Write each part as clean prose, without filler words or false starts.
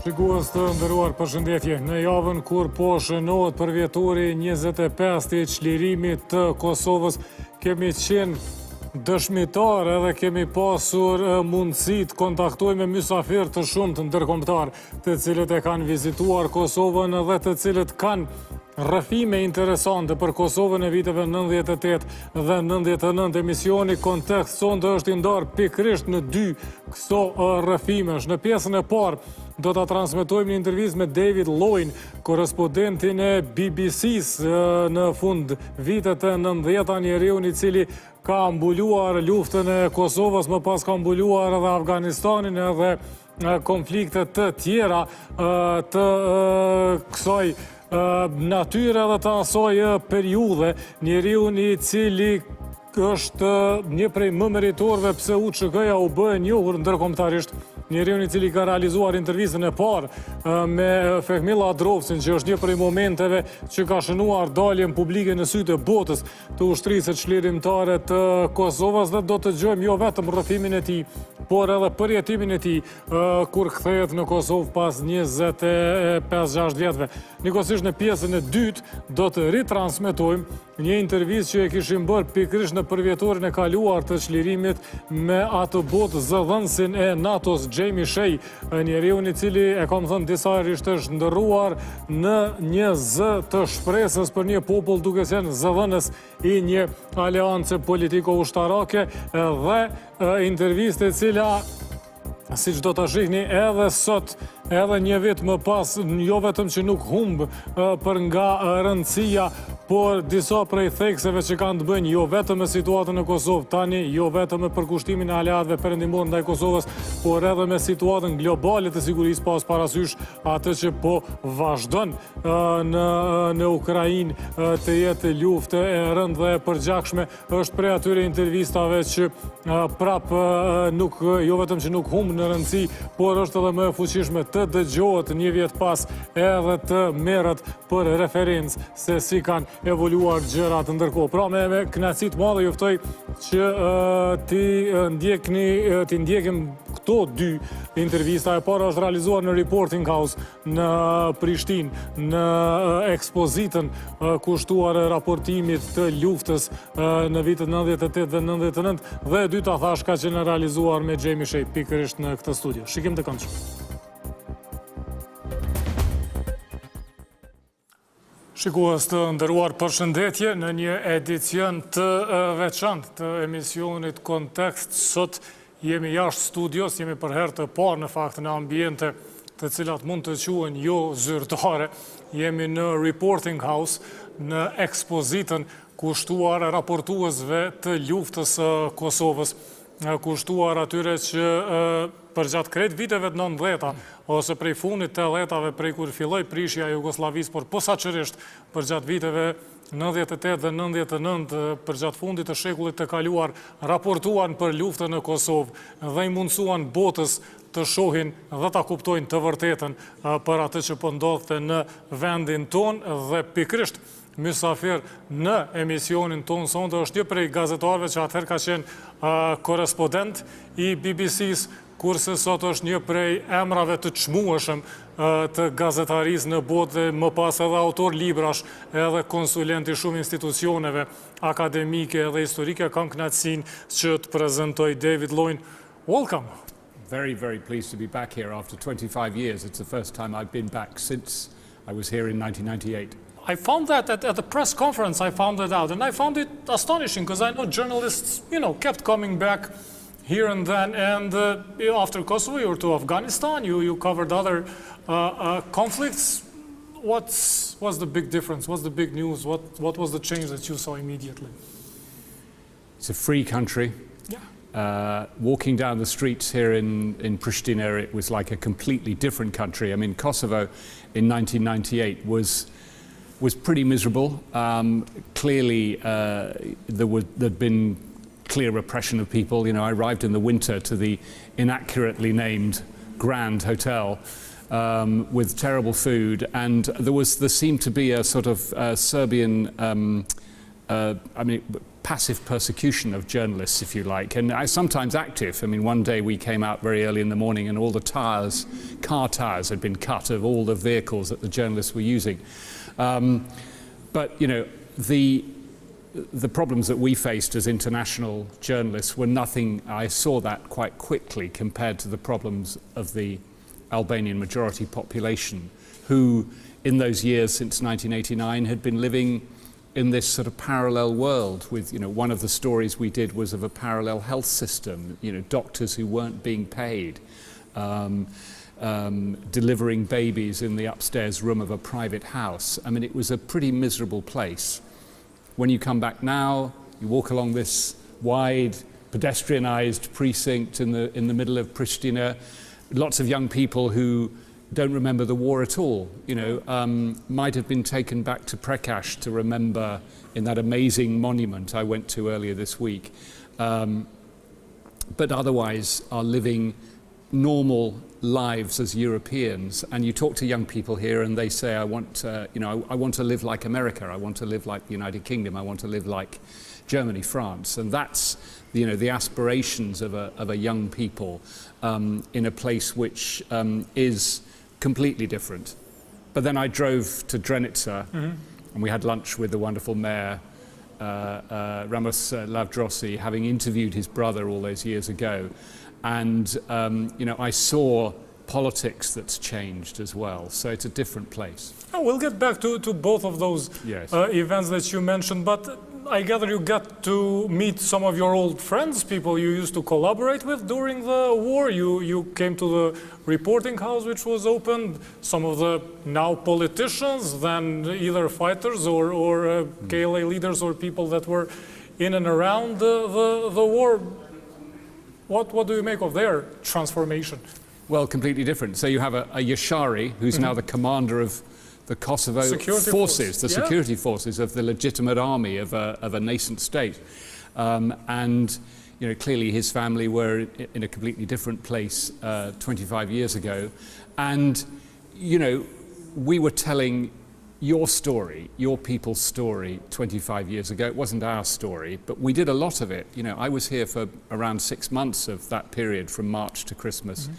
Shikues të nderuar, përshëndetje. Në javën kur po shënohet përvjetori 25 i çlirimit të Kosovës, kemi qenë dëshmitar edhe kemi pasur mundësi të kontaktojmë me mysafir të shumë të ndërkombëtar, të cilët e kanë vizituar Kosovën dhe të cilët kanë rrëfime interesante për Kosovën e viteve 98 dhe 99. Emisioni Kontekst sonde është i ndarë pikërisht në dy këto rrëfimesh. Në pjesën e parë do ta transmetojmë një intervistë me David Loyn, korrespondentin e BBC-s në fund vitet e 90-ta, njeriu i cili ka mbuluar luftën e Kosovës, më pas ka mbuluar edhe Afganistanin edhe konflikte të tjera të kësaj natyre dhe të asoj periudhe, njeriu i cili është një prej më meritorëve pse UÇK-ja u bë e njohur ndërkombëtarisht, njeriu i cili ka realizuar intervistën e parë me Fehmilla Adrovcin, që është një prej momenteve që ka shënuar daljen publike në sy të botës të ushtrisë çlirimtare të Kosovës, dhe do të dëgjojmë jo vetëm rrëfimin e tij, por edhe përjetimin e tij kur kthehet në Kosovë pas 25-6 vjetëve. Njëkohësisht në pjesën e dytë do të ritransmetojmë një intervistë që e kishim bërë pikërisht në përvjetorin e kaluar të çlirimit me atë botë zëdhënësin e NATO-s, Jamie Shea, njeriu i cili e kam thënë disa herë ishte ndërruar në një zë të shpresës për një popull duke qenë zëdhënës i një aleance politiko-ushtarake, dhe intervistë e cila, siç do ta shihni edhe sot, edhe një vit më pas, jo vetëm që nuk humb për nga rëndësia, por disa prej thekseve që kanë të bëjnë jo vetëm me situatën në Kosovë tani, jo vetëm me përkushtimin e aleatëve perëndimor ndaj Kosovës, por edhe me situatën globale të sigurisë, pas parasysh atë që po vazhdon në Ukrainë të jetë luftë e rëndë dhe e përgjakshme, është prej atyre intervistave që prapë nuk, jo vetëm që nuk humb në rëndësi, por është edhe më e fuqishme të dëgjohet një vjet pas edhe të merret për referencë se si kanë evoluar gjërat ndërkohë. Pra me kënaqësi të madhe ju ftoj që ti ndjekim këto dy intervista. E para është realizuar në Reporting House në Prishtinë, në ekspozitën kushtuar raportimit të luftës në vitet 98 dhe 99, dhe e dyta thash ka qenë realizuar me Jamie Shea pikërisht në këtë studio. Shikim të këndshëm. Shikues të nderuar, përshëndetje në një edicion të veçantë të emisionit Kontekst. Sot jemi jashtë studios, jemi për herë të parë në fakt në ambiente të cilat mund të quhen jo zyrtare. Jemi në Reporting House, në ekspozitën kushtuar raportuesve të luftës së Kosovës, kushtuar atyre që përgjatë krejt viteve të 90-ta, ose prej fundit të 80-tave, prej kur filloi prishja e Jugosllavisë, por posaçërisht përgjatë viteve 98 dhe 99, përgjatë fundit të shekullit të kaluar, raportuan për luftën në Kosovë dhe i mundsuan botës të shohin dhe ta kuptojnë të vërtetën për atë që po ndodhte në vendin tonë, dhe pikërisht mysafir në emisionin tonë sonde është një prej gazetarëve që atëherë ka qenë korrespondent i BBC-s, kurse sot është një prej emrave të çmueshëm të gazetarisë në botë, më pas edhe autor librash, edhe konsulent i shumë institucioneve akademike dhe historike. Kam kënaqësinë që të prezantoj David Loyn. Welcome. Very, very pleased to be back here after 25 years. It's the first time I've been back since I was here in 1998. I found that at the press conference, I found that out, and I found it astonishing because I know journalists, kept coming back here and then, and after Kosovo, you were to Afghanistan, you covered other conflicts. What's the big difference? What's the big news? What was the change that you saw immediately? It's a free country. Yeah. Walking down the streets here in Pristina, it was like a completely different country. I mean, Kosovo in 1998 was pretty miserable. Clearly, there'd been clear repression of people. I arrived in the winter to the inaccurately named Grand Hotel with terrible food, and there seemed to be a sort of Serbian passive persecution of journalists, if you like, and sometimes active. I mean, one day we came out very early in the morning and all the tires, car tires, had been cut of all the vehicles that the journalists were using. But, you know, the problems that we faced as international journalists were nothing. I saw that quite quickly compared to the problems of the Albanian majority population, who in those years since 1989 had been living in this sort of parallel world with, you know, one of the stories we did was of a parallel health system, you know, doctors who weren't being paid, delivering babies in the upstairs room of a private house. I mean, it was a pretty miserable place. When you come back now, you walk along this wide, pedestrianised precinct in the middle of Pristina, lots of young people who don't remember the war at all, you know, might have been taken back to Prekaze to remember in that amazing monument I went to earlier this week, but otherwise are living normal lives as Europeans. And you talk to young people here and they say, I want to live like America, I want to live like the United Kingdom, I want to live like Germany, France. And that's, you know, the aspirations of a young people in a place which is completely different. But then I drove to Drenica, and we had lunch with the wonderful mayor, Ramos Lavdrosi, having interviewed his brother all those years ago. And, you know, I saw politics that's changed as well. So it's a different place. Oh, we'll get back to both of those events that you mentioned, but I gather you got to meet some of your old friends, people you used to collaborate with during the war. You came to the reporting house, which was opened. Some of the now politicians, then either fighters or KLA leaders or people that were in and around the war. What do you make of their transformation? Well, completely different. So you have a Yashari, who's now the commander of the Kosovo forces, the security forces of the legitimate army of a nascent state. And, you know, clearly his family were in a completely different place 25 years ago. And, you know, we were telling your story, your people's story 25 years ago. It wasn't our story, but we did a lot of it. You know, I was here for around 6 months of that period from March to Christmas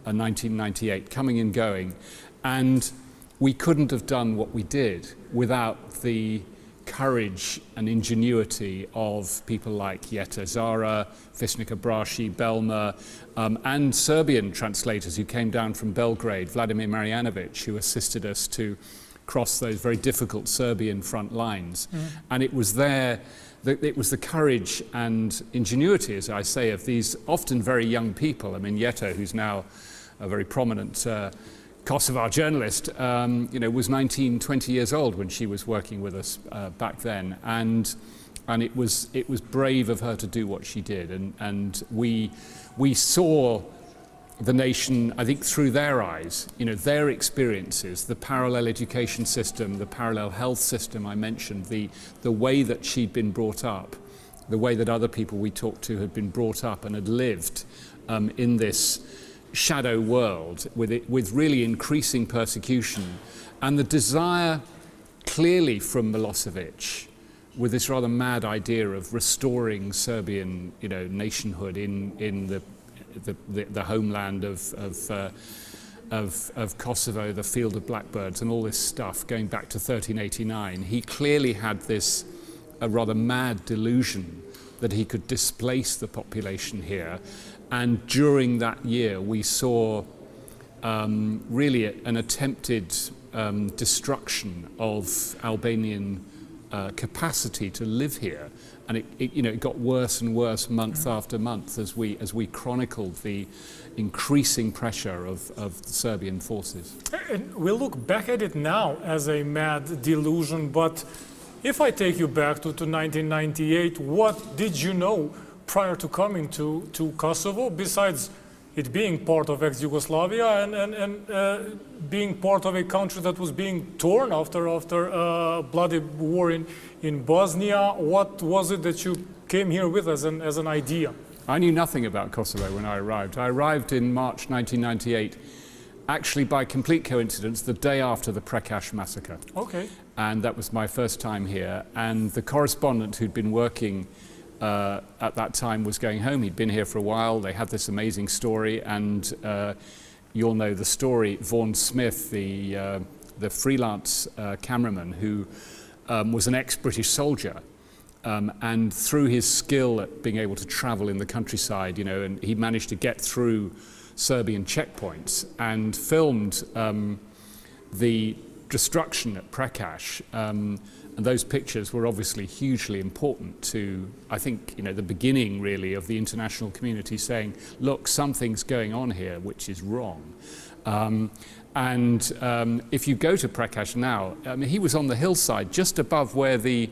1998, coming and going. And we couldn't have done what we did without the courage and ingenuity of people like Jeta Zara, Visnika Brashi, Belma, and Serbian translators who came down from Belgrade, Vladimir Marjanovic, who assisted us to cross those very difficult Serbian front lines. And it was there, it was the courage and ingenuity, as I say, of these often very young people. I mean, Jeta, who's now a very prominent Kosovar journalist, you know, was 19, 20 years old when she was working with us back then, and it was brave of her to do what she did, and we saw the nation, I think, through their eyes, you know, their experiences, the parallel education system, the parallel health system I mentioned, the way that she'd been brought up, the way that other people we talked to had been brought up and had lived in this shadow world with really increasing persecution, and the desire clearly from Milosevic with this rather mad idea of restoring Serbian, you know, nationhood in the homeland of Kosovo, the field of blackbirds and all this stuff going back to 1389. He clearly had this a rather mad delusion that he could displace the population here. And during that year, we saw really an attempted destruction of Albanian capacity to live here, and it got worse and worse month after month as we chronicled the increasing pressure of the Serbian forces. And we look back at it now as a mad delusion, but if I take you back to 1998, what did you know prior to coming to Kosovo, besides it being part of ex-Yugoslavia and being part of a country that was being torn after a bloody war in Bosnia? What was it that you came here with as an idea? I knew nothing about Kosovo when I arrived. I arrived in March 1998 actually by complete coincidence, the day after the Prekaze massacre. Okay. And that was my first time here. And the correspondent who'd been working at that time was going home. He'd been here for a while. They had this amazing story, and you'll know the story. Vaughan Smith, the freelance cameraman who was an ex-British soldier, and through his skill at being able to travel in the countryside, and he managed to get through Serbian checkpoints and filmed the destruction at Prekaze. And those pictures were obviously hugely important to, I think, the beginning really of the international community saying, look, something's going on here which is wrong. If you go to Prekaze now, he was on the hillside just above where the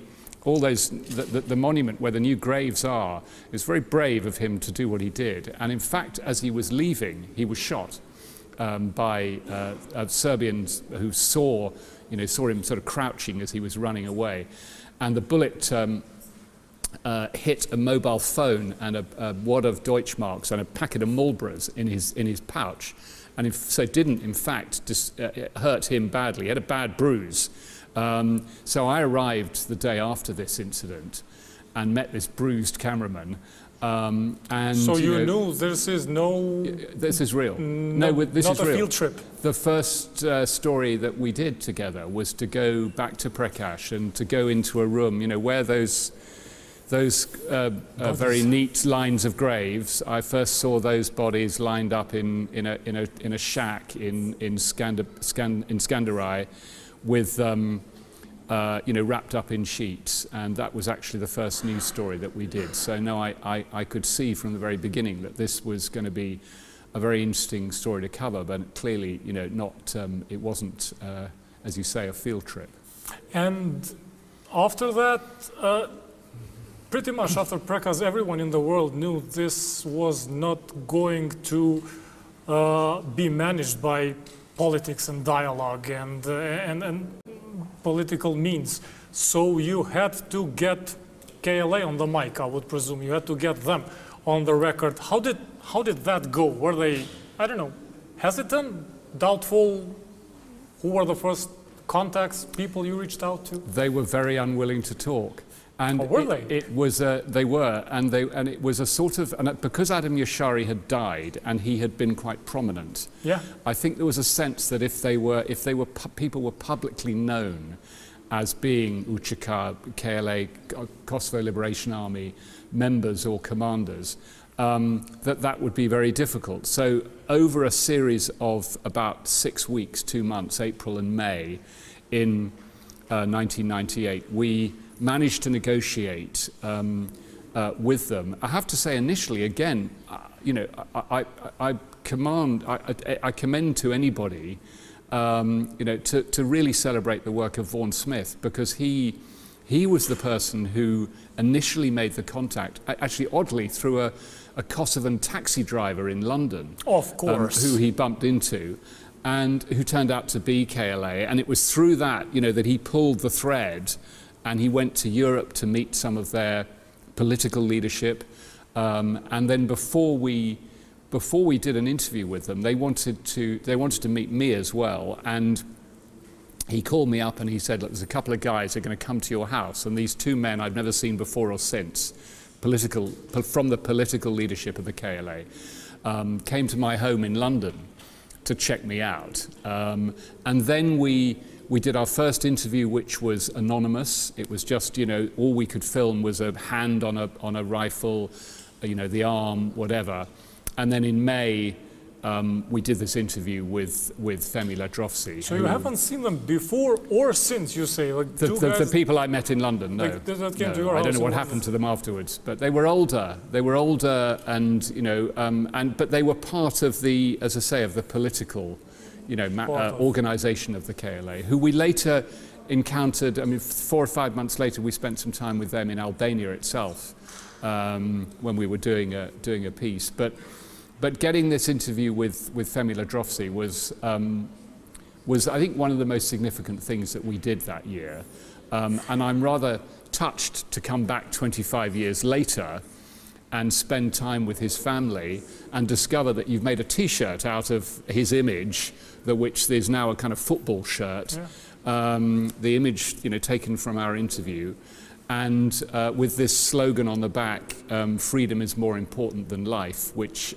monument where the new graves are. It was very brave of him to do what he did. And in fact, as he was leaving, he was shot by Serbians who saw him sort of crouching as he was running away. And the bullet hit a mobile phone and a wad of Deutschmarks and a packet of Marlboros in his pouch. And so it didn't, in fact, hurt him badly. He had a bad bruise. So I arrived the day after this incident and met this bruised cameraman. So you knew this is this is real. This is not a real. Field trip. The first story that we did together was to go back to Prekaze and to go into a room, where those very neat lines of graves. I first saw those bodies lined up in a shack in Skanderai, with wrapped up in sheets, and that was actually the first news story that we did. So no, I could see from the very beginning that this was going to be a very interesting story to cover, but clearly, it wasn't, as you say, a field trip. And after that, pretty much after Prekaze, everyone in the world knew this was not going to be managed by politics and dialogue and political means. So you had to get KLA on the mic, I would presume. You had to get them on the record. How did that go? Were they, I don't know, hesitant, doubtful? Who were the first contacts, people you reached out to? They were very unwilling to talk. And were they? They were, and it was a sort of, and because Adam Yashari had died and he had been quite prominent, yeah, I think there was a sense that if people were publicly known as being UÇK, KLA, Kosovo Liberation Army members or commanders, that would be very difficult. So over a series of about 6 weeks, 2 months, April and May, in 1998, we managed to negotiate with them. I have to say, initially, again, I commend to anybody, to really celebrate the work of Vaughan Smith, because he was the person who initially made the contact, actually oddly through a Kosovan taxi driver in London, of course, who he bumped into, and who turned out to be KLA. And it was through that, that he pulled the thread. And he went to Europe to meet some of their political leadership. And then before we did an interview with them, they wanted to meet me as well. And he called me up and he said, look, there's a couple of guys who are going to come to your house. And these two men I've never seen before or since, from the political leadership of the KLA, came to my home in London to check me out. And then we did our first interview, which was anonymous. It was just, all we could film was a hand on a rifle, the arm, whatever. And then in May, we did this interview with Femi Ladrovsi. So you haven't seen them before or since, you say? Like the people I met in London, no. That came to your house. I don't know what happened to them afterwards, but they were older. They were older, and but they were part of the, as I say, of the political, organization of the KLA, who we later encountered. I mean, 4 or 5 months later, we spent some time with them in Albania itself, when we were doing a piece. But getting this interview with Femi Ladrovsi was I think one of the most significant things that we did that year, and I'm rather touched to come back 25 years later and spend time with his family and discover that you've made a T-shirt out of his image, which is now a kind of football shirt, the image taken from our interview, and with this slogan on the back, freedom is more important than life, which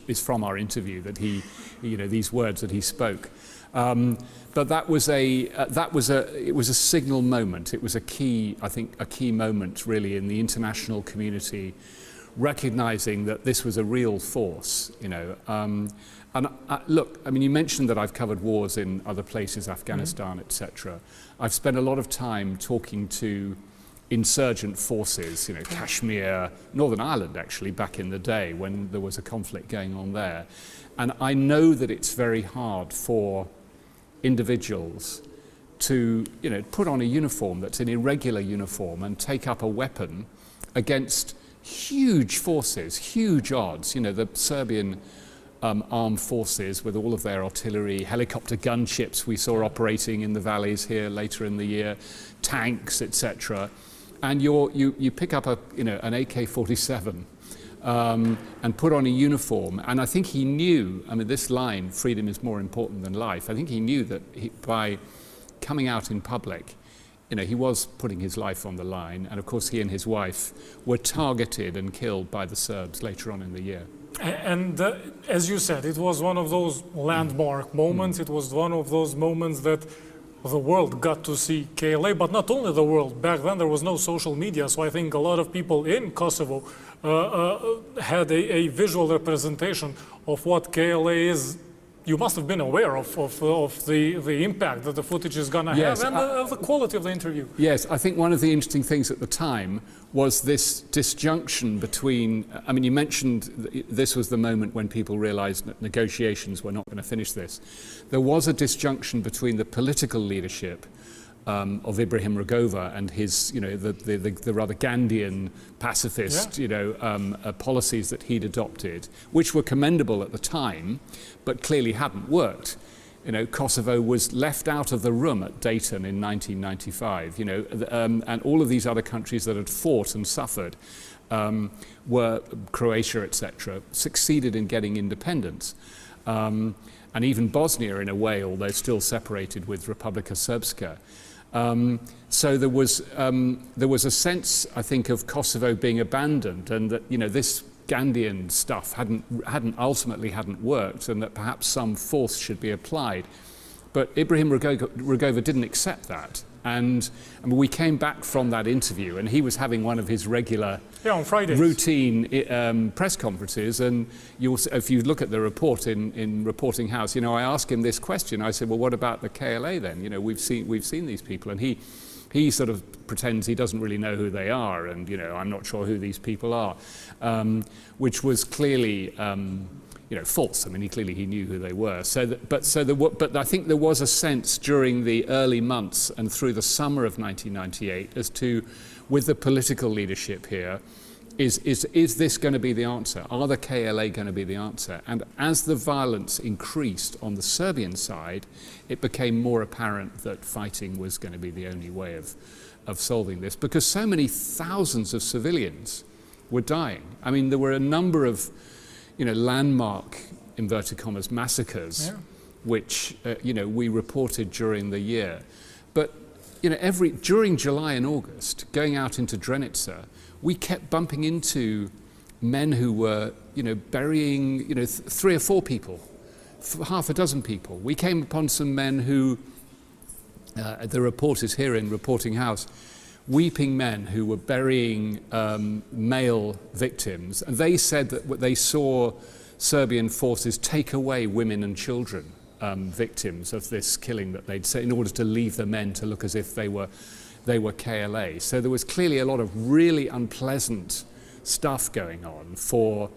is from our interview, that he, these words that he spoke. But it was a signal moment. It was a key moment really in the international community, recognizing that this was a real force, And look, I mean, you mentioned that I've covered wars in other places, Afghanistan, etc. I've spent a lot of time talking to insurgent forces, Kashmir, Northern Ireland actually, back in the day when there was a conflict going on there. And I know that it's very hard for individuals to, put on a uniform that's an irregular uniform and take up a weapon against huge forces, huge odds. The Serbian armed forces with all of their artillery, helicopter gunships we saw operating in the valleys here later in the year, tanks, etc. And you pick up an AK-47 and put on a uniform, and I think he knew, this line, freedom is more important than life, I think he knew that by coming out in public, he was putting his life on the line, and of course he and his wife were targeted and killed by the Serbs later on in the year. And as you said, it was one of those landmark moments. It was one of those moments that the world got to see KLA, but not only the world. Back then there was no social media, so I think a lot of people in Kosovo had a visual representation of what KLA is. You must have been aware of the impact that the footage is going to have, and the quality of the interview. Yes, I think one of the interesting things at the time was this disjunction between, you mentioned this was the moment when people realized that negotiations were not going to finish this. There was a disjunction between the political leadership of Ibrahim Rugova and his, the rather Gandhian pacifist, policies that he'd adopted, which were commendable at the time, but clearly hadn't worked. Kosovo was left out of the room at Dayton in 1995, and all of these other countries that had fought and suffered were, Croatia, etc., succeeded in getting independence. And even Bosnia, in a way, although still separated with Republika Srpska. So there was a sense, I think, of Kosovo being abandoned, and that this Gandhian stuff ultimately hadn't worked, and that perhaps some force should be applied. But Ibrahim Rugova didn't accept that, and we came back from that interview, and he was having one of his regular on Fridays. Routine press conferences, and if you look at the report in Reporting House, I asked him this question. I said, well, what about the KLA then? We've seen these people, and he sort of pretends he doesn't really know who they are, and I'm not sure who these people are, which was clearly false. He knew who they were. But I think there was a sense during the early months and through the summer of 1998 as to, with the political leadership here, is this going to be the answer? Are the KLA going to be the answer? And as the violence increased on the Serbian side, it became more apparent that fighting was going to be the only way of solving this, because so many thousands of civilians were dying. There were a number of landmark, inverted commas, massacres, which we reported during the year. But during July and August, going out into Drenica, we kept bumping into men who were, burying, 3 or 4 people, half a dozen people. We came upon some men who, the report is here in Reporting House, weeping men who were burying male victims. And they said that they saw Serbian forces take away women and children, victims of this killing that they'd said, in order to leave the men to look as if they were KLA. So there was clearly a lot of really unpleasant stuff going on for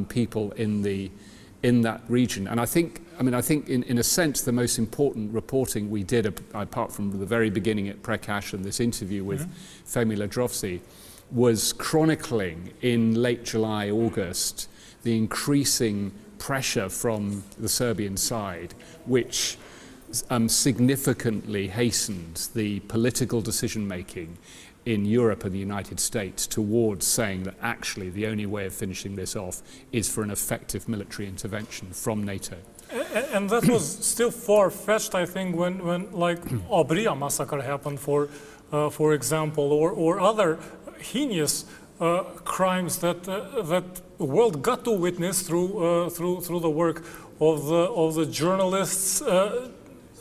people in that region. And I think in a sense the most important reporting we did, apart from the very beginning at Prekaze and this interview with Femi Ladrovci, was chronicling in late July, August, the increasing pressure from the Serbian side, which significantly hastened the political decision-making in Europe and the United States towards saying that actually the only way of finishing this off is for an effective military intervention from NATO. And that was still far-fetched, I think, when like Auje massacre happened, for example, or other heinous crimes that the world got to witness through the work of the journalists.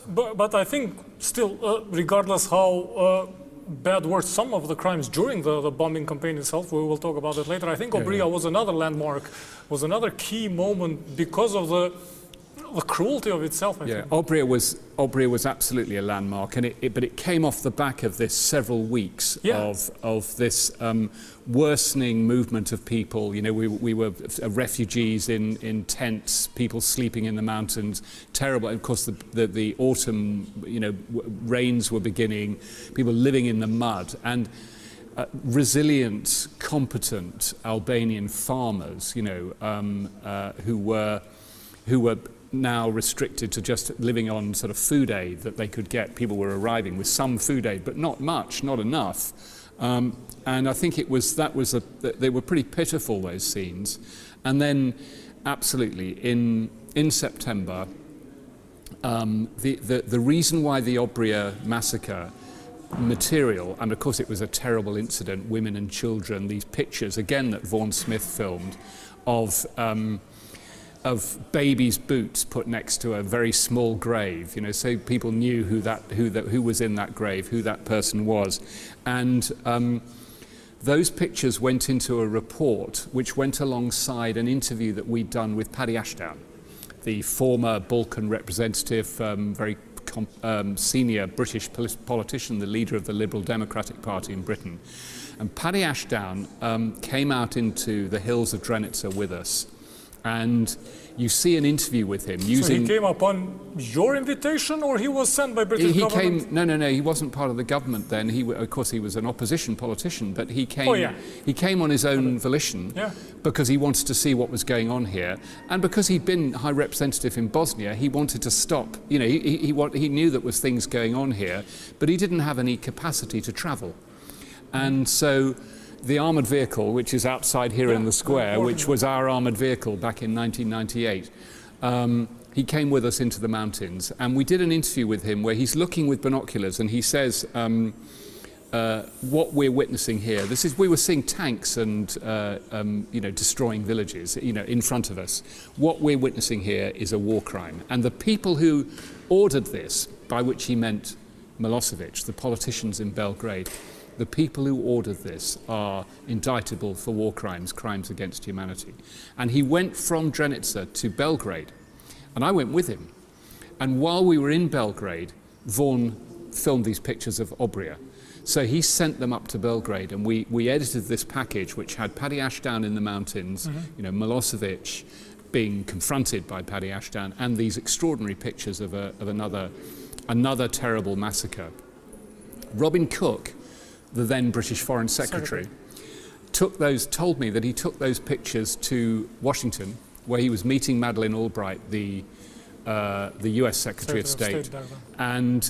But I think still, regardless how bad were some of the crimes during the bombing campaign itself, we will talk about it later. I think Auje was another landmark, was another key moment because of the cruelty of itself. I think. Auje was absolutely a landmark, and but it came off the back of this several weeks of this worsening movement of people. You know, we were refugees in tents, people sleeping in the mountains, terrible. And of course, the autumn, you know, rains were beginning, people living in the mud, and resilient, competent Albanian farmers, you know, who were now restricted to just living on sort of food aid that they could get. People were arriving with some food aid, but not much, not enough. And I think they were pretty pitiful, those scenes. And then, absolutely, in September, the reason why the Auje massacre material, and of course it was a terrible incident, women and children, these pictures, again, that Vaughan Smith filmed, of babies' boots put next to a very small grave, you know, so people knew who was in that grave, who that person was. And those pictures went into a report which went alongside an interview that we'd done with Paddy Ashdown, the former Balkan representative, very senior British politician, the leader of the Liberal Democratic Party in Britain. And Paddy Ashdown came out into the hills of Drenica with us. And you see an interview with him using... So he came upon your invitation, or he was sent by British government? No, he wasn't part of the government then. Of course, he was an opposition politician, but he came, he came on his own volition because he wanted to see what was going on here. And because he'd been High Representative in Bosnia, he wanted to stop. You know, he knew that was things going on here, but he didn't have any capacity to travel. And so the armoured vehicle, which is outside here in the square, which was our armoured vehicle back in 1998, he came with us into the mountains, and we did an interview with him where he's looking with binoculars, and he says, what we're witnessing here, we were seeing tanks and you know, destroying villages, you know, in front of us. What we're witnessing here is a war crime, and the people who ordered this, by which he meant Milosevic, the politicians in Belgrade, the people who ordered this are indictable for war crimes, crimes against humanity. And he went from Drenica to Belgrade, and I went with him. And while we were in Belgrade, Vaughan filmed these pictures of Auje. So he sent them up to Belgrade, and we edited this package, which had Paddy Ashdown in the mountains, you know, Milosevic being confronted by Paddy Ashdown, and these extraordinary pictures of another terrible massacre. Robin Cook, the then British Foreign Secretary, told me that he took those pictures to Washington, where he was meeting Madeleine Albright, the US Secretary of State, and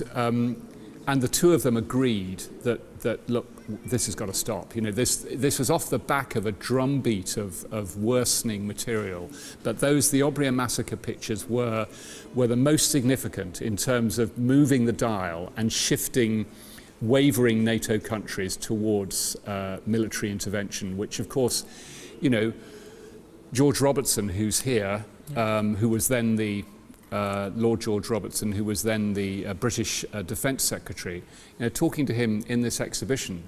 the two of them agreed that look, this has got to stop. You know, this was off the back of a drumbeat of worsening material, but the Auje massacre pictures were the most significant in terms of moving the dial and shifting wavering NATO countries towards military intervention, which of course, you know, George Robertson, who's here, who was then the Lord George Robertson, who was then the British Defence Secretary, you know, talking to him in this exhibition,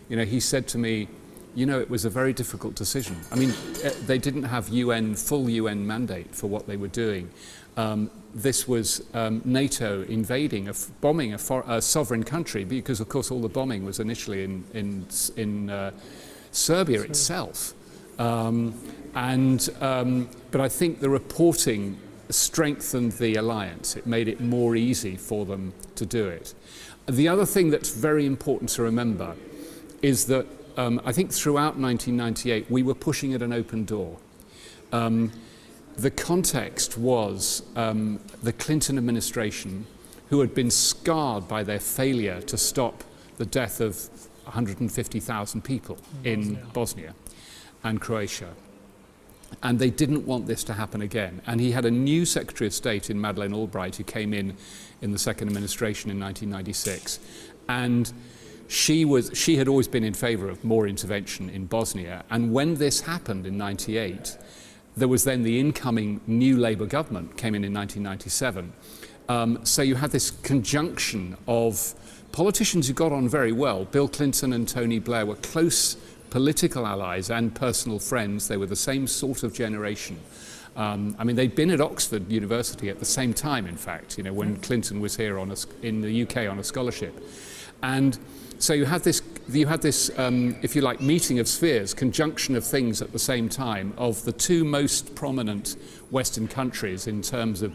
you know, he said to me, you know, it was a very difficult decision. I mean, they didn't have full UN mandate for what they were doing. This was NATO invading, bombing a sovereign country, because of course all the bombing was initially in Serbia itself. But I think the reporting strengthened the alliance. It made it more easy for them to do it. The other thing that's very important to remember is that I think throughout 1998 we were pushing at an open door. The context was the Clinton administration, who had been scarred by their failure to stop the death of 150,000 people in Bosnia and Croatia. And they didn't want this to happen again. And he had a new Secretary of State in Madeleine Albright who came in the second administration in 1996. And she had always been in favour of more intervention in Bosnia. And when this happened in 98, there was then the incoming new Labour government came in 1997. So you had this conjunction of politicians who got on very well. Bill Clinton and Tony Blair were close political allies and personal friends. They were the same sort of generation. I mean, they'd been at Oxford University at the same time, in fact, you know, when Clinton was here in the UK on a scholarship. And so you had this, if you like, meeting of spheres, conjunction of things at the same time of the two most prominent Western countries in terms of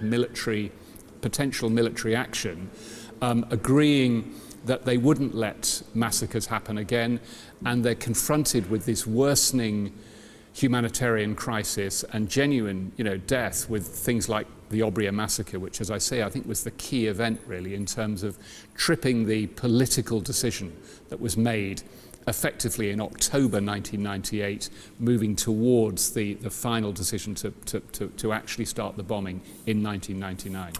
potential military action, agreeing that they wouldn't let massacres happen again, and they're confronted with this worsening humanitarian crisis and genuine, you know, death with things like the Auje massacre, which, as I say, I think was the key event really in terms of tripping the political decision that was made effectively in October 1998, moving towards the final decision to actually start the bombing in 1999.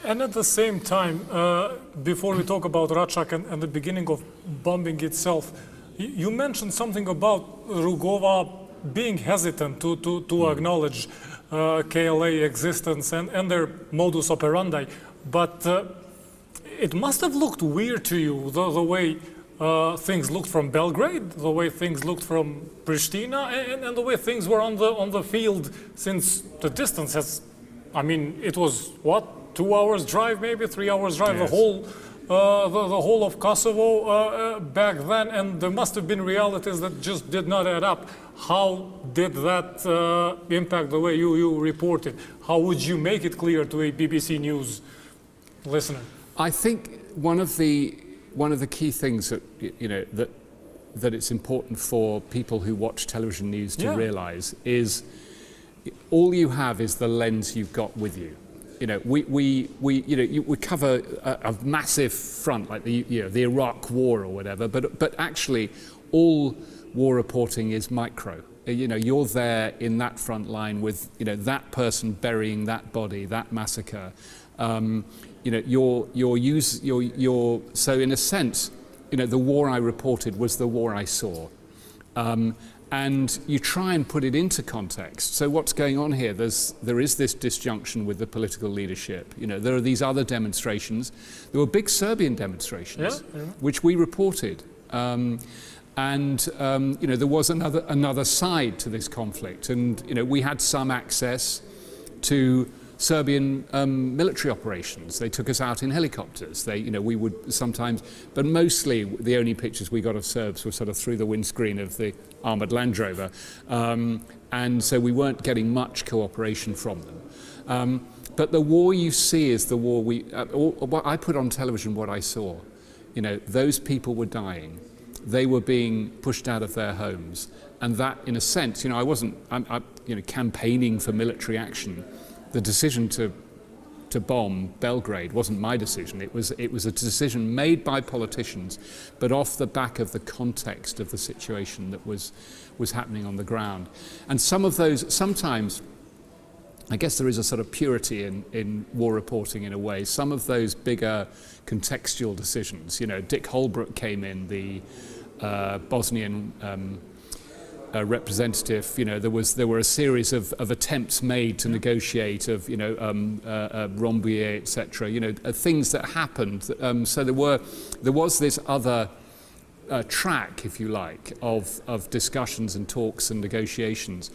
And at the same time, before we talk about Racak and the beginning of bombing itself, you mentioned something about Rugova being hesitant to acknowledge KLA existence and their modus operandi, but it must have looked weird to you the way things looked from Belgrade, the way things looked from Pristina, and the way things were on the field, since the distance has, I mean, it was what, 2 hours drive, maybe 3 hours drive, yes. The whole of Kosovo back then, and there must have been realities that just did not add up. How did that impact the way you reported? How would you make it clear to a BBC News listener? I think one of the key things that, you know, that it's important for people who watch television news to realise is all you have is the lens you've got with you. You know, we cover a massive front like the Iraq War or whatever, but actually all war reporting is micro. You know, you're there in that front line with, you know, that person burying that body, that massacre. You know, so in a sense, you know, the war I reported was the war I saw. And you try and put it into context. So what's going on here? There is this disjunction with the political leadership. You know, there are these other demonstrations. There were big Serbian demonstrations, which we reported. You know, there was another side to this conflict. And, you know, we had some access to Serbian military operations. They took us out in helicopters. You know, we would sometimes, but mostly the only pictures we got of Serbs were sort of through the windscreen of the armoured Land Rover. And so we weren't getting much cooperation from them. But the war you see is the war I put on television what I saw. You know, those people were dying. They were being pushed out of their homes. And that, in a sense, you know, I wasn't campaigning for military action. The decision to bomb Belgrade wasn't my decision. It was a decision made by politicians, but off the back of the context of the situation that was happening on the ground. And some of those, sometimes, I guess there is a sort of purity in war reporting in a way. Some of those bigger contextual decisions, you know, Dick Holbrooke came in, the Bosnian representative. You know, there were a series of attempts made to negotiate, of, you know, Rambouillet, etc. You know, things that happened. So there was this other track, if you like, of discussions and talks and negotiations.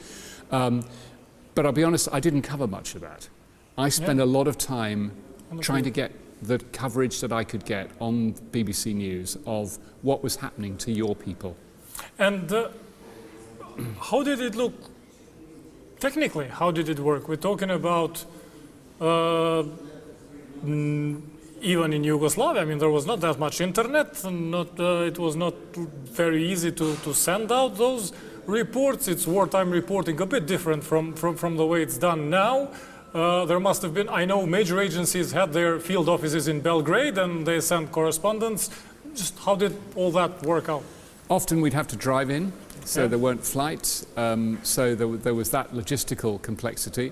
But I'll be honest, I didn't cover much of that. I spent a lot of time trying to get the coverage that I could get on BBC News of what was happening to your people. And how did it look technically? How did it work? We're talking about even in Yugoslavia. I mean, there was not that much internet, and it was not very easy to send out those reports. It's wartime reporting, a bit different from the way it's done now. There must have been, I know major agencies had their field offices in Belgrade and they sent correspondence. just how did all that work out? Often we'd have to drive in, so there weren't flights, so there was that logistical complexity,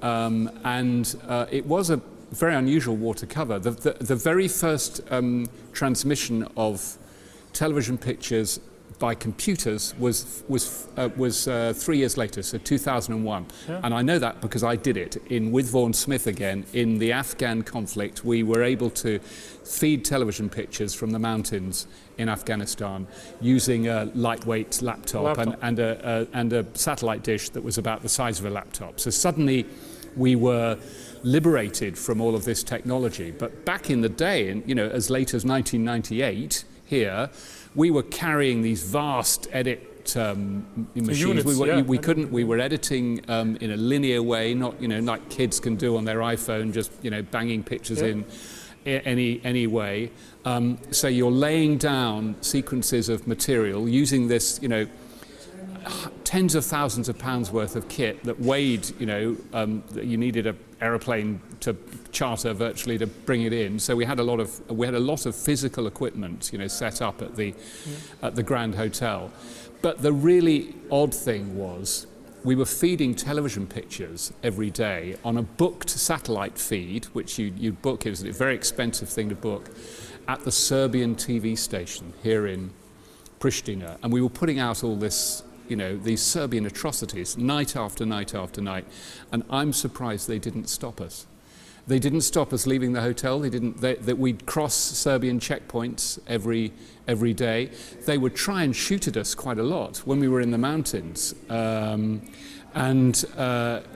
and it was a very unusual war to cover. The very first transmission of television pictures by computers was 3 years later, so 2001. Yeah. And I know that because I did it with Vaughan Smith again. In the Afghan conflict, we were able to feed television pictures from the mountains in Afghanistan using a lightweight laptop. And a satellite dish that was about the size of a laptop. So suddenly we were liberated from all of this technology. But back in the day, and as late as 1998 here, we were carrying these vast edit machines. Units, We were editing in a linear way, not like kids can do on their iPhone, just banging pictures in any way. So you're laying down sequences of material using this, tens of thousands of pounds worth of kit that weighed, that you needed an aeroplane to charter virtually to bring it in. So we had a lot of physical equipment, set up at the Grand Hotel. But the really odd thing was we were feeding television pictures every day on a booked satellite feed, which you'd book. It was a very expensive thing to book at the Serbian TV station here in Pristina, and we were putting out all this. These Serbian atrocities, night after night after night, and I'm surprised they didn't stop us. They didn't stop us leaving the hotel. That we'd cross Serbian checkpoints every day. They would try and shoot at us quite a lot when we were in the mountains, and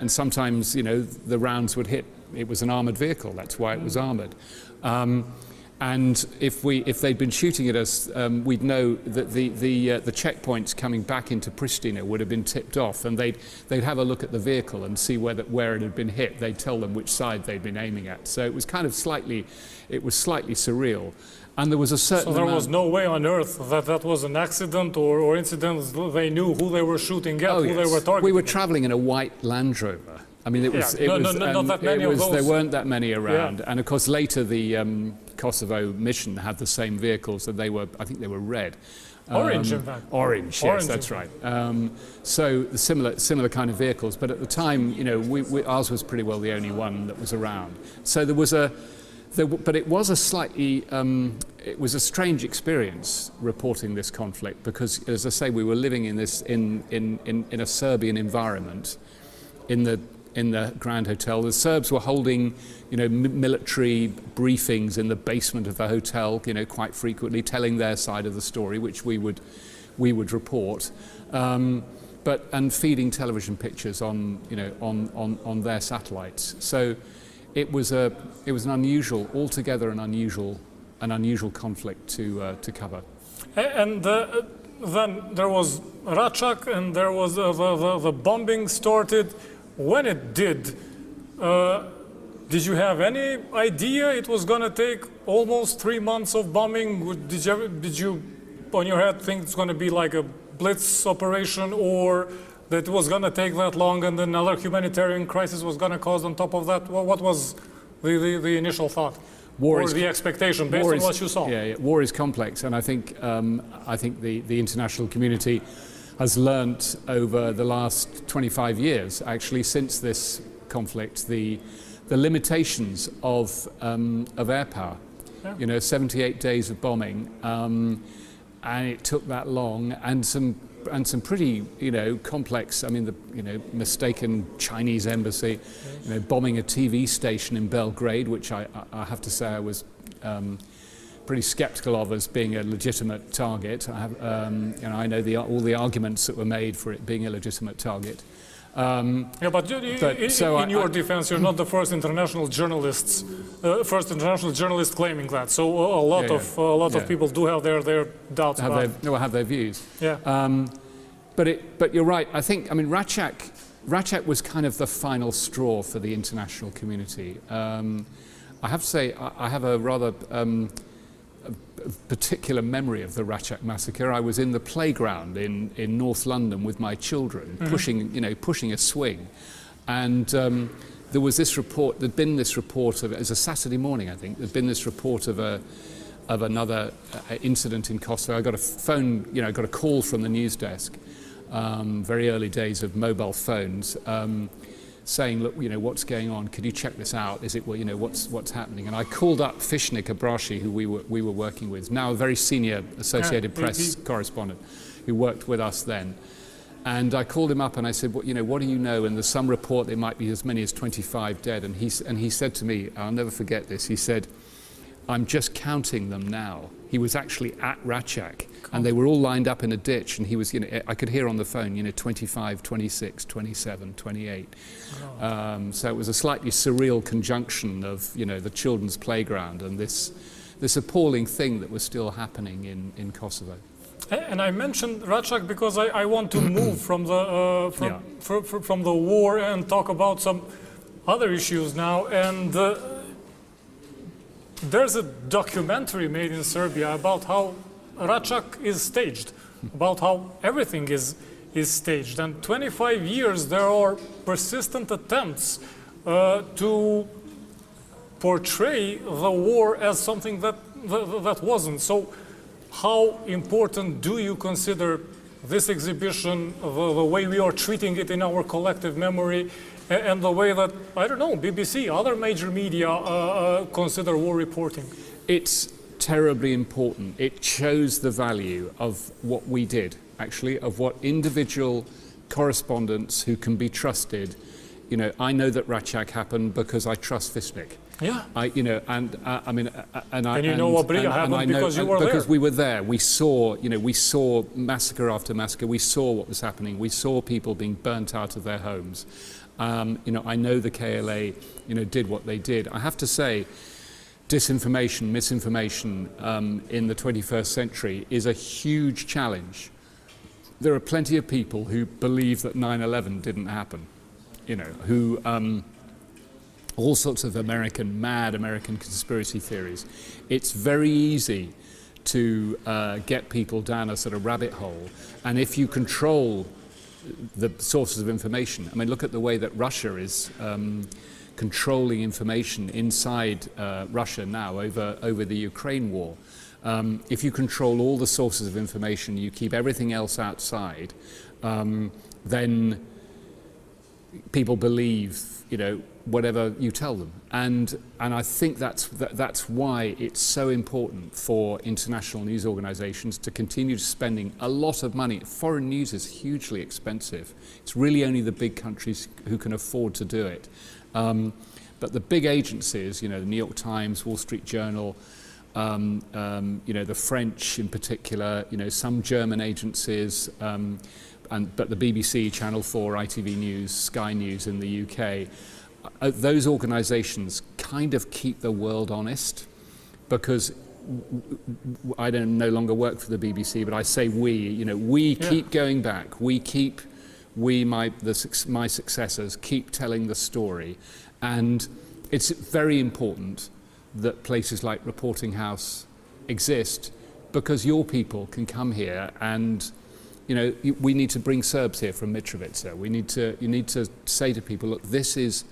sometimes the rounds would hit. It was an armored vehicle. That's why it was armored. And if they'd been shooting at us, we'd know that the checkpoints coming back into Pristina would have been tipped off, and they'd have a look at the vehicle and see where it had been hit. They'd tell them which side they'd been aiming at. So it was kind of slightly surreal. And there was a certain. So there was no way on earth that was an accident or incident. They knew who they were shooting at, who they were targeting. We were traveling in a white Land Rover. I mean, not that many of those. There weren't that many around, and of course later the Kosovo mission had the same vehicles, and I think they were red. Orange, in fact. Orange, yes, that's right. So similar kind of vehicles, but at the time, ours was pretty well the only one that was around. So but it was a slightly, it was a strange experience reporting this conflict because, as I say, we were living in this in a Serbian environment, in the Grand Hotel. The Serbs were holding, military briefings in the basement of the hotel, quite frequently, telling their side of the story, which we would report, and feeding television pictures on their satellites. So it was an altogether unusual conflict to cover. And then there was Racak, and there was the bombing started. When it did you have any idea it was going to take almost 3 months of bombing? Did you on your head think it's going to be like a blitz operation, or that it was going to take that long and then another humanitarian crisis was going to cause on top of that? What was the initial thought? The expectation based on what you saw? Yeah, war is complex, and I think the international community has learnt over the last 25 years, actually, since this conflict, the limitations of air power. Yeah. 78 days of bombing, and it took that long, and some pretty complex. I mean, the mistaken Chinese embassy, bombing a TV station in Belgrade, which I have to say I was pretty sceptical of as being a legitimate target. I know all the arguments that were made for it being a legitimate target. In your defense, you're not the first international journalist claiming that. So a lot of people do have their doubts about it. Have their views. Yeah. But you're right. I think Racak was kind of the final straw for the international community. I have to say I have a rather particular memory of the Racak massacre. I was in the playground in North London with my children, pushing a swing, and there was this report. There'd been this report of it was a Saturday morning, I think. There'd been this report of of another incident in Kosovo. I got a phone, I got a call from the news desk, very early days of mobile phones, saying, look, what's going on? Could you check this out? Is it, what's happening? And I called up Fishnik Abrashi, who we were working with, now a very senior Associated Press correspondent, who worked with us then. And I called him up and I said, what do you know? And there's some report there might be as many as 25 dead. And he said to me, I'll never forget this, he said, I'm just counting them now. He was actually at Racak, and they were all lined up in a ditch, and he was, I could hear on the phone, 25, 26, 27, 28. Oh. So it was a slightly surreal conjunction of, the children's playground and this appalling thing that was still happening in Kosovo. And I mentioned Racak because I want to move from the war and talk about some other issues now. And there's a documentary made in Serbia about how Racak is staged, about how everything is staged. And 25 years there are persistent attempts to portray the war as something that wasn't. So how important do you consider this exhibition, the way we are treating it in our collective memory, and the way that, I don't know, BBC, other major media consider war reporting? It's terribly important. It shows the value of what we did, actually, of what individual correspondents who can be trusted. I know that Racak happened because I trust Fishnik. Yeah. And you know what Briga happened because you were there. Because we were there. We saw, we saw massacre after massacre. We saw what was happening. We saw people being burnt out of their homes. I know the KLA, did what they did. I have to say, disinformation, misinformation in the 21st century is a huge challenge. There are plenty of people who believe that 9/11 didn't happen, who all sorts of mad American conspiracy theories. It's very easy to get people down a sort of rabbit hole, and if you control the sources of information, look at the way that Russia is controlling information inside Russia now over the Ukraine war. If you control all the sources of information, you keep everything else outside, then people believe, whatever you tell them. And I think that's why it's so important for international news organizations to continue spending a lot of money. Foreign news is hugely expensive. It's really only the big countries who can afford to do it. But the big agencies, the New York Times, Wall Street Journal, the French in particular, some German agencies, but the BBC, Channel 4, ITV News, Sky News in the UK, those organizations kind of keep the world honest, because I no longer work for the BBC, but I say we keep going back, my successors keep telling the story. And it's very important that places like Reporting House exist, because your people can come here and we need to bring Serbs here from Mitrovica. You need to say to people, look, this is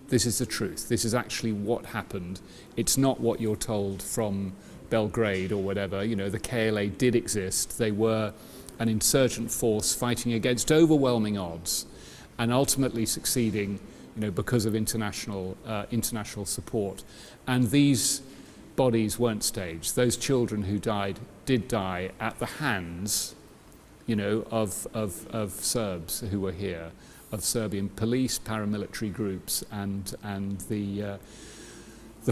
the truth. This is actually what happened. It's not what you're told from Belgrade or whatever. The KLA did exist. They were an insurgent force fighting against overwhelming odds, and ultimately succeeding, because of international support. And these bodies weren't staged. Those children who died did die at the hands, of Serbs who were here, of Serbian police, paramilitary groups, and the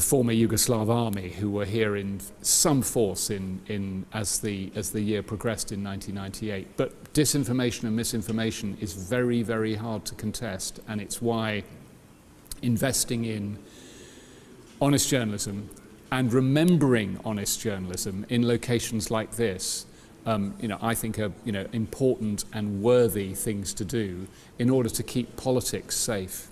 former Yugoslav army, who were here in some force as the year progressed in 1998. But disinformation and misinformation is very, very hard to contest, and it's why investing in honest journalism and remembering honest journalism in locations like this, I think are important and worthy things to do in order to keep politics safe.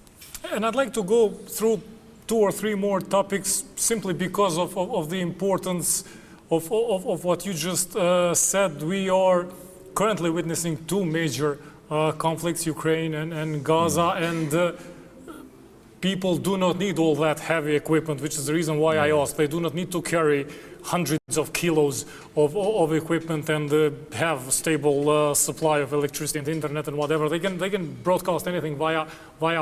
And I'd like to go through 2 or 3 more topics, simply because of the importance of what you just said. We are currently witnessing 2 major conflicts, Ukraine and Gaza, and people do not need all that heavy equipment, which is the reason why I asked. They do not need to carry hundreds of kilos of equipment and have a stable supply of electricity and internet and whatever. They can broadcast anything via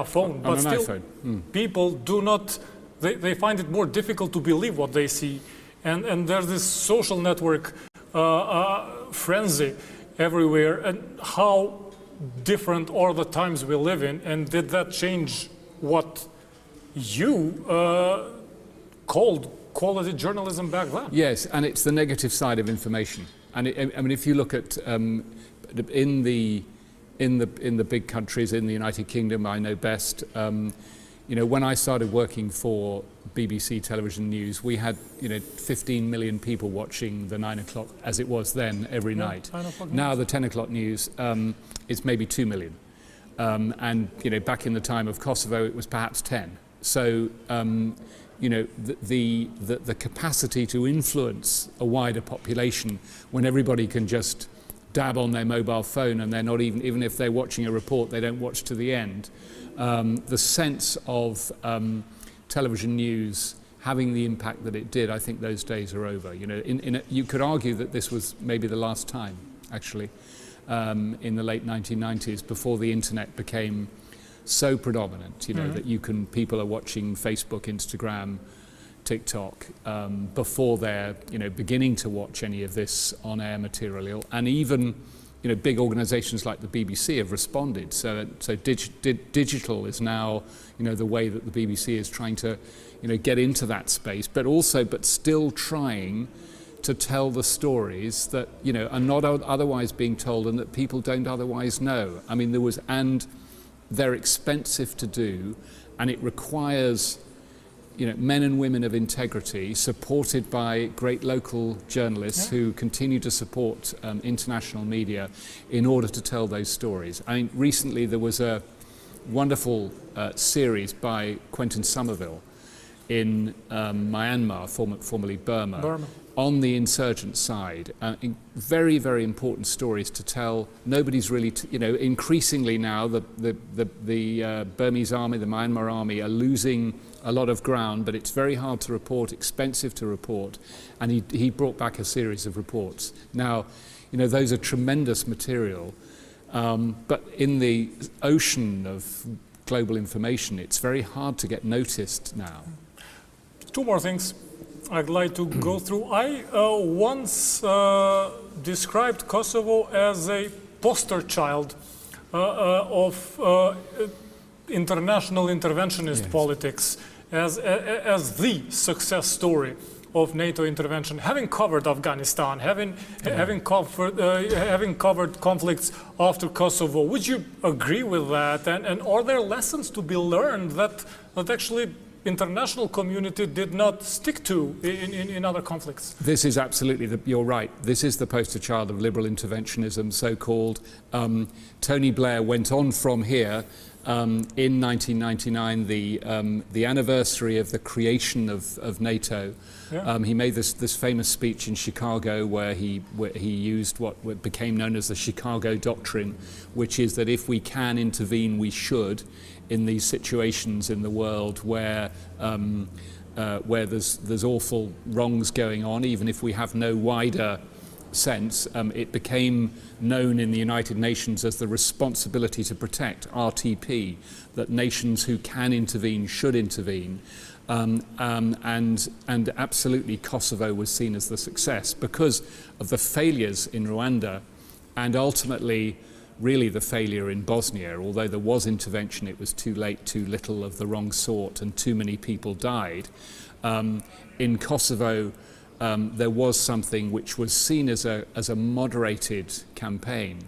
phone. But still, iPhone. People do not. They find it more difficult to believe what they see, and there's this social network frenzy everywhere. And how different are the times we live in, and did that change what you called quality journalism back then? Yes, and it's the negative side of information. And I mean, if you look at in the big countries, in the United Kingdom, I know best. You know, when I started working for BBC Television News, we had 15 million people watching the 9 o'clock, as it was then, every night. Now the 10 o'clock news, it's maybe 2 million. And back in the time of Kosovo, it was perhaps 10. So the capacity to influence a wider population when everybody can just dab on their mobile phone and they're not even if they're watching a report, they don't watch to the end. The sense of television news having the impact that it did, I think those days are over. You could argue that this was maybe the last time, actually, in the late 1990s, before the internet became so predominant. That people are watching Facebook, Instagram, TikTok before they're beginning to watch any of this on-air material, and even big organisations like the BBC have responded. So digital is now the way that the BBC is trying to get into that space, but still trying to tell the stories that are not otherwise being told and that people don't otherwise know. I mean, they're expensive to do, and it requires men and women of integrity, supported by great local journalists who continue to support international media in order to tell those stories. I mean, recently there was a wonderful series by Quentin Somerville in Myanmar, formerly Burma, on the insurgent side. Very, very important stories to tell. Nobody's really, increasingly now the Burmese army, the Myanmar army, are losing a lot of ground, but it's very hard to report, expensive to report, and he brought back a series of reports. Now, those are tremendous material, but in the ocean of global information, it's very hard to get noticed now. Two more things I'd like to go through. I once described Kosovo as a poster child of international interventionist politics, as the success story of NATO intervention, having covered Afghanistan, having covered conflicts after Kosovo. Would you agree with that? And are there lessons to be learned that actually international community did not stick to in other conflicts? This is absolutely, you're right. This is the poster child of liberal interventionism, so-called. Tony Blair went on from here. In 1999, the anniversary of the creation of NATO, he made this famous speech in Chicago where he used what became known as the Chicago Doctrine, which is that if we can intervene, we should, in these situations in the world where there's awful wrongs going on, even if we have no wider sense. It became known in the United Nations as the responsibility to protect, RTP, that nations who can intervene should intervene. And absolutely Kosovo was seen as the success because of the failures in Rwanda and ultimately really the failure in Bosnia. Although there was intervention, it was too late, too little of the wrong sort, and too many people died. In Kosovo, there was something which was seen as a moderated campaign.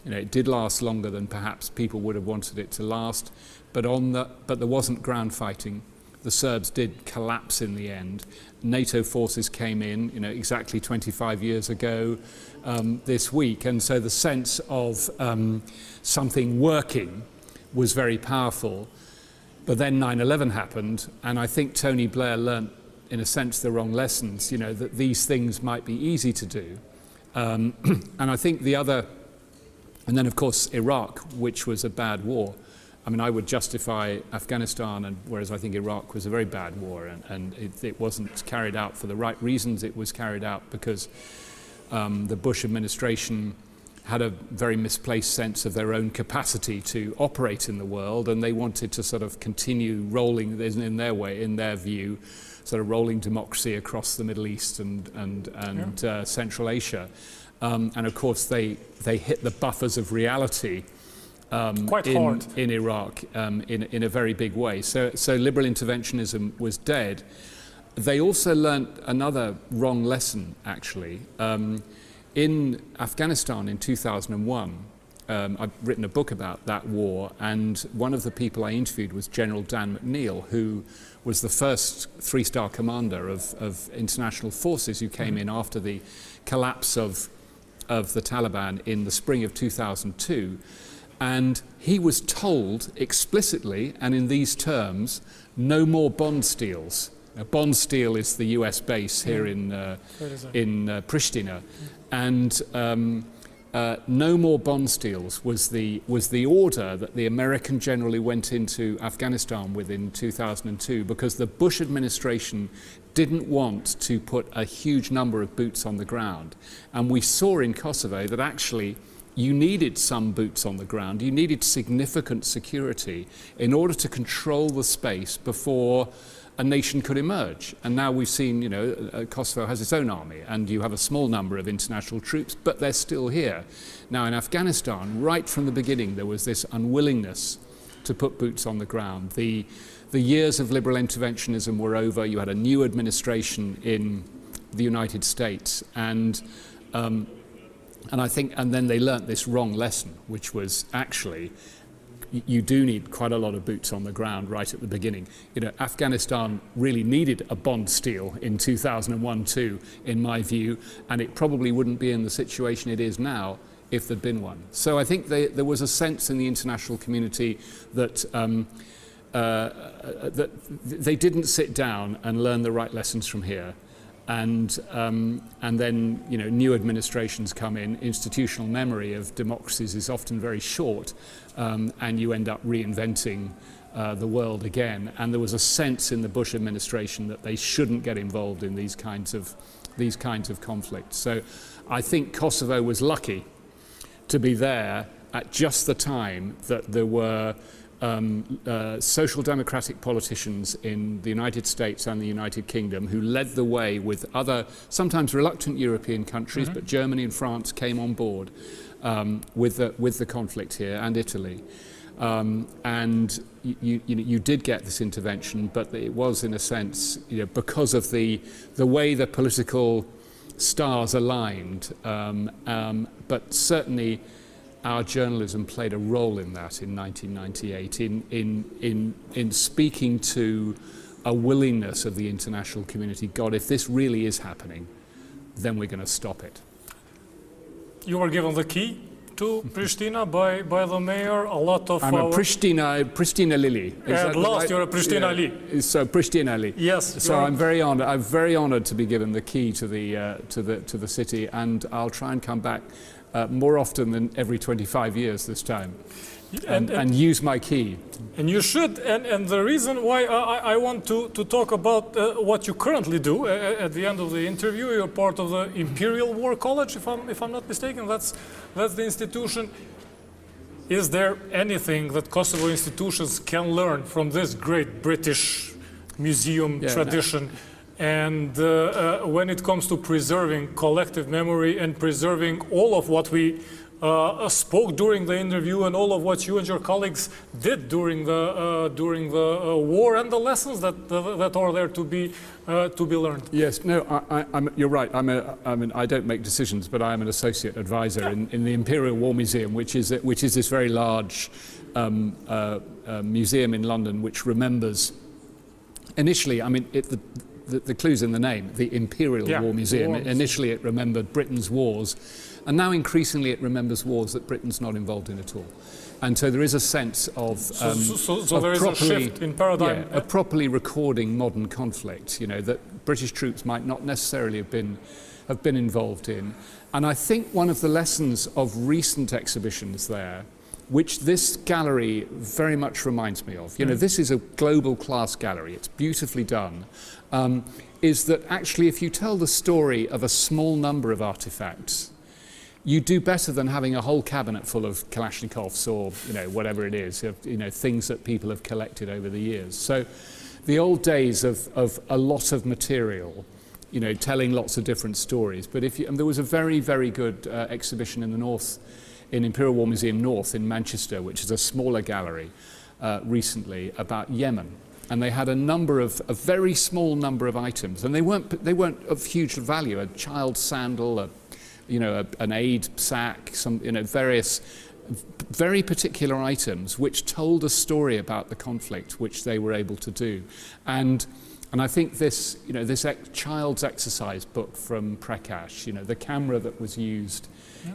It did last longer than perhaps people would have wanted it to last, but there wasn't ground fighting. The Serbs did collapse in the end. NATO forces came in, exactly 25 years ago this week, and so the sense of something working was very powerful. But then 9/11 happened, and I think Tony Blair learnt, in a sense, the wrong lessons, that these things might be easy to do. And I think and then of course Iraq, which was a bad war. I I mean, I would justify Afghanistan, and whereas I think Iraq was a very bad war, and it wasn't carried out for the right reasons. It was carried out because the Bush administration had a very misplaced sense of their own capacity to operate in the world, and they wanted to sort of continue rolling, in their way, in their view, sort of rolling democracy across the Middle East and Central Asia. And of course, they hit the buffers of reality in Iraq in a very big way. So liberal interventionism was dead. They also learnt another wrong lesson, actually. In Afghanistan in 2001, I've written a book about that war, and one of the people I interviewed was General Dan McNeill, who was the first three-star commander of international forces who came in after the collapse of the Taliban in the spring of 2002. And he was told explicitly, and in these terms, no more bond steals. Now, bond steel is the US base here in Pristina. And no more bond steals was the order that the American generally went into Afghanistan with in 2002, because the Bush administration didn't want to put a huge number of boots on the ground. And we saw in Kosovo that actually you needed some boots on the ground. You needed significant security in order to control the space before a nation could emerge. And now we've seen, Kosovo has its own army, and you have a small number of international troops, but they're still here. Now in Afghanistan, right from the beginning, there was this unwillingness to put boots on the ground. The years of liberal interventionism were over. You had a new administration in the United States, and then they learnt this wrong lesson, which was actually you do need quite a lot of boots on the ground right at the beginning. Afghanistan really needed a bond steal in 2001-2, in my view, and it probably wouldn't be in the situation it is now if there'd been one. So I think there was a sense in the international community that that they didn't sit down and learn the right lessons from here. And then new administrations come in. Institutional memory of democracies is often very short, and you end up reinventing the world again. And there was a sense in the Bush administration that they shouldn't get involved in these kinds of conflicts. So I think Kosovo was lucky to be there at just the time that there were social democratic politicians in the United States and the United Kingdom who led the way with other, sometimes reluctant European countries, but Germany and France came on board with the conflict here, and Italy. And you did get this intervention, but it was, in a sense, because of the way the political stars aligned. But certainly our journalism played a role in that in 1998, in speaking to a willingness of the international community. God, if this really is happening, then we're going to stop it. You were given the key to Pristina by the mayor. A lot of I'm a Pristina Lily. At last, right? You're a Pristina Lily. So Pristina Lily. Yes. So I'm very honored. I'm very honored to be given the key to the city, and I'll try and come back more often than every 25 years this time, and use my key. And you should, and the reason why I want to talk about what you currently do at the end of the interview, you're part of the Imperial War College, if I'm not mistaken, that's the institution. Is there anything that Kosovo institutions can learn from this great British museum tradition? No. And when it comes to preserving collective memory and preserving all of what we spoke during the interview and all of what you and your colleagues did during the war, and the lessons that are there to be learned. Yes, no, you're right. I don't make decisions, but I am an associate advisor in the Imperial War Museum, which is this very large museum in London, which remembers. Initially, the clue's in the name, the Imperial War Museum. Initially it remembered Britain's wars, and now increasingly it remembers wars that Britain's not involved in at all. And so there is a sense of so there is a shift in paradigm. Of properly recording modern conflict, that British troops might not necessarily have been involved in. And I think one of the lessons of recent exhibitions there which this gallery very much reminds me of. You know, this is a global class gallery, it's beautifully done, is that actually if you tell the story of a small number of artifacts, you do better than having a whole cabinet full of Kalashnikovs or, you know, whatever it is, you know, things that people have collected over the years. So the old days of a lot of material, you know, telling lots of different stories. But if you, and there was a very, very good exhibition in the North, in Imperial War Museum North in Manchester, which is a smaller gallery, recently about Yemen. And they had a very small number of items, and they weren't of huge value. A child's sandal, an aid sack, some, you know, various very particular items which told a story about the conflict, which they were able to do. And I think this, you know, this child's exercise book from Prekaze, you know, the camera that was used,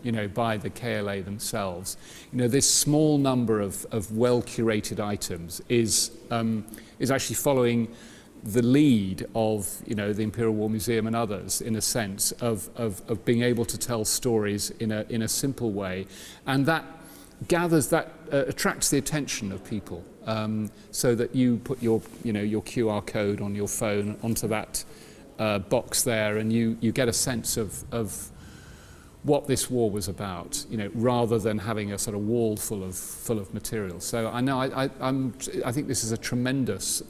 you know, by the KLA themselves, you know, this small number of well-curated items is actually following the lead of, you know, the Imperial War Museum and others, in a sense of being able to tell stories in a simple way, and that attracts the attention of people, so that you put your QR code on your phone onto that box there, and you get a sense of what this war was about, you know, rather than having a sort of wall full of material. So I know I think this is a tremendous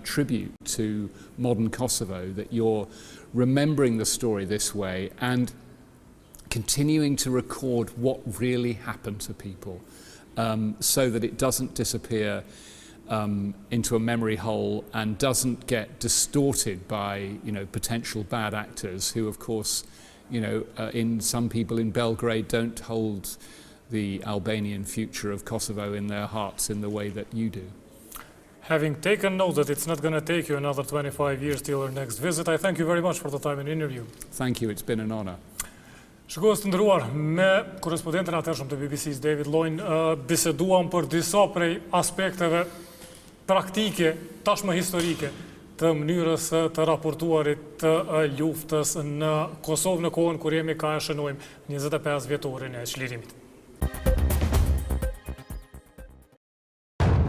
tribute to modern Kosovo, that you're remembering the story this way and continuing to record what really happened to people, so that it doesn't disappear into a memory hole and doesn't get distorted by, you know, potential bad actors who, of course, you know, in some people in Belgrade don't hold the Albanian future of Kosovo in their hearts in the way that you do. Having taken note that it's not going to take you another 25 years till your next visit, I thank you very much for the time and interview. Thank you, it's been an honor. Shikues të nderuar, me korrespondentin atëhershëm të BBC-s David Loyn, biseduam për disa prej aspekteve praktike, tashmë historike, të mënyrës të raportuarit të luftës në Kosovë në kohën kur jemi ka e shënojmë 25 vjetorin e çlirimit.